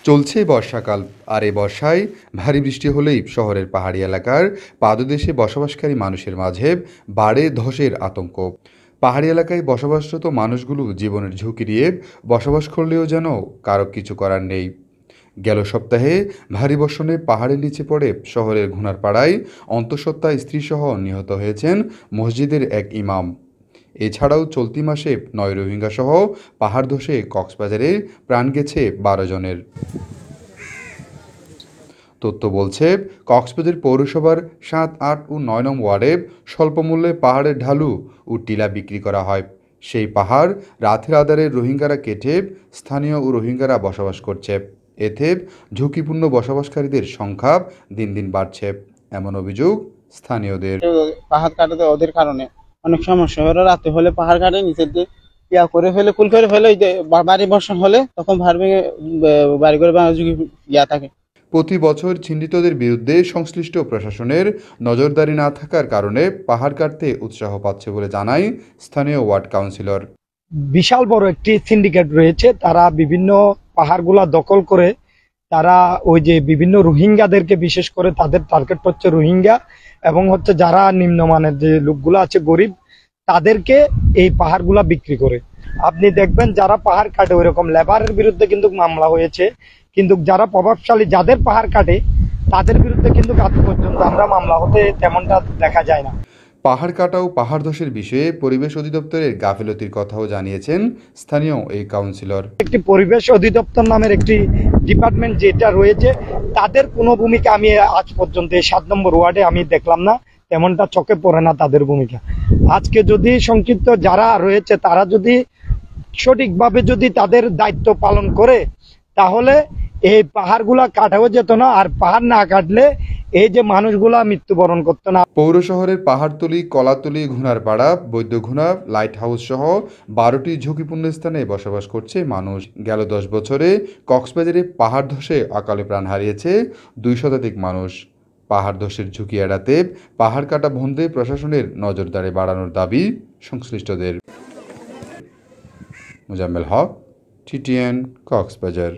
চলছে বর্ষাকাল, আর এই বর্ষায় ভারী বৃষ্টি হলেই শহরের পাহাড়ি এলাকার পাদদেশে বসবাসকারী মানুষের মাঝে বাড়ে ধসের আতঙ্ক। পাহাড়ি এলাকায় বসবাসরত মানুষগুলো জীবনের ঝুঁকি নিয়ে বসবাস করলেও যেন কারো কিছু করার নেই। গেল সপ্তাহে ভারী বর্ষণে পাহাড়ের নিচে পড়ে শহরের ঘুনারপাড়ায় অন্তঃসত্ত্বা স্ত্রীসহ নিহত হয়েছেন মসজিদের এক ইমাম। এছাড়াও চলতি মাসে 9 রোহিঙ্গা সহ পাহাড় ধসে কক্সবাজারে প্রাণ গেছে 12 জনের। তথ্য বলছে, কক্সবাজার পৌরসভার 7, 8 ও 9 নং ওয়ার্ডে স্বল্পমূল্যে পাহাড়ের ঢালু ও টিলা বিক্রি করা হয়। সেই পাহাড় রাতের আধারে রোহিঙ্গারা কেটে স্থানীয় ও রোহিঙ্গারা বসবাস করছে। এতে ঝুঁকিপূর্ণ বসবাসকারীদের সংখ্যা দিন দিন বাড়ছে, এমন অভিযোগ স্থানীয়দের। পাহাড় কাটাতে ওদের কারণে অনেক সমস্যা হয়। রাতে হলে পাহাড় কাটে নিচের দিয়ে করে ফেলে, কুল করে ফেলে। ওই যে বাড়ি বর্ষণ হলে তখন ভাড় ভেঙে বাড়ি করে ঝুঁকি থাকে। প্রতি বছর চিহ্নিতদের বিরুদ্ধে সংশ্লিষ্ট প্রশাসনের নজরদারি না থাকার কারণে পাহাড় কাটতে উৎসাহ পাচ্ছে বলে জানায় স্থানীয় ওয়ার্ড কাউন্সিলর। বিশাল বড় একটি সিন্ডিকেট রয়েছে, তারা বিভিন্ন পাহাড়গুলা দখল করে তারা ওই যে বিভিন্ন রোহিঙ্গাদেরকে, বিশেষ করে তাদের টার্গেট হচ্ছে রোহিঙ্গা এবং হচ্ছে যারা নিম্নমানের যে লোকগুলো আছে গরিব, তাদেরকে এই পাহাড়গুলা বিক্রি করে। আপনি দেখবেন যারা পাহাড় কাটে ওই রকম লেবারের বিরুদ্ধে কিন্তু মামলা হয়েছে, কিন্তু যারা প্রভাবশালী যাদের পাহাড় কাটে তাদের বিরুদ্ধে কিন্তু আজ পর্যন্ত আমরা মামলা হতে তেমনটা দেখা যায় না। পাহাড় কাটা ও পাহাড় ধসের বিষয়ে পরিবেশ অধিদপ্তরের গাফিলতির কথাও জানিয়েছেন স্থানীয় এই কাউন্সিলর। একটি পরিবেশ অধিদপ্তর নামের একটি ডিপার্টমেন্ট যেটা রয়েছে, তাদের কোনো ভূমিকা আমি আজ পর্যন্ত 7 নম্বর ওয়ার্ডে আমি দেখলাম না, তেমনটা চোখে পড়ে না তাদের ভূমিকা। আজকে যদি সংক্ষিপ্ত যারা রয়েছে তারা যদি সঠিকভাবে যদি তাদের দায়িত্ব পালন করে, তাহলে এই পাহাড়গুলা কাটাও যেত না, আর পাহাড় না কাটলে এই যে মানুষগুলা মৃত্যুবরণ করতো না। পৌর শহরের পাহাড়তলি, কলাতলি, ঘুনারপাড়া, বৈদ্যঘুনা, লাইট হাউস সহ 12টি ঝুঁকিপূর্ণ স্থানে বসবাস করছে মানুষ। গেল 10 বছরে কক্সবাজারে পাহাড় ধসে অকালে প্রাণ হারিয়েছে 2 শতাধিক মানুষ। পাহাড় ধসের ঝুঁকি এড়াতে পাহাড় কাটা বন্ধে প্রশাসনের নজরদারি বাড়ানোর দাবি সংশ্লিষ্টদের। মোজাম্মেল হক, TTN, কক্সবাজার।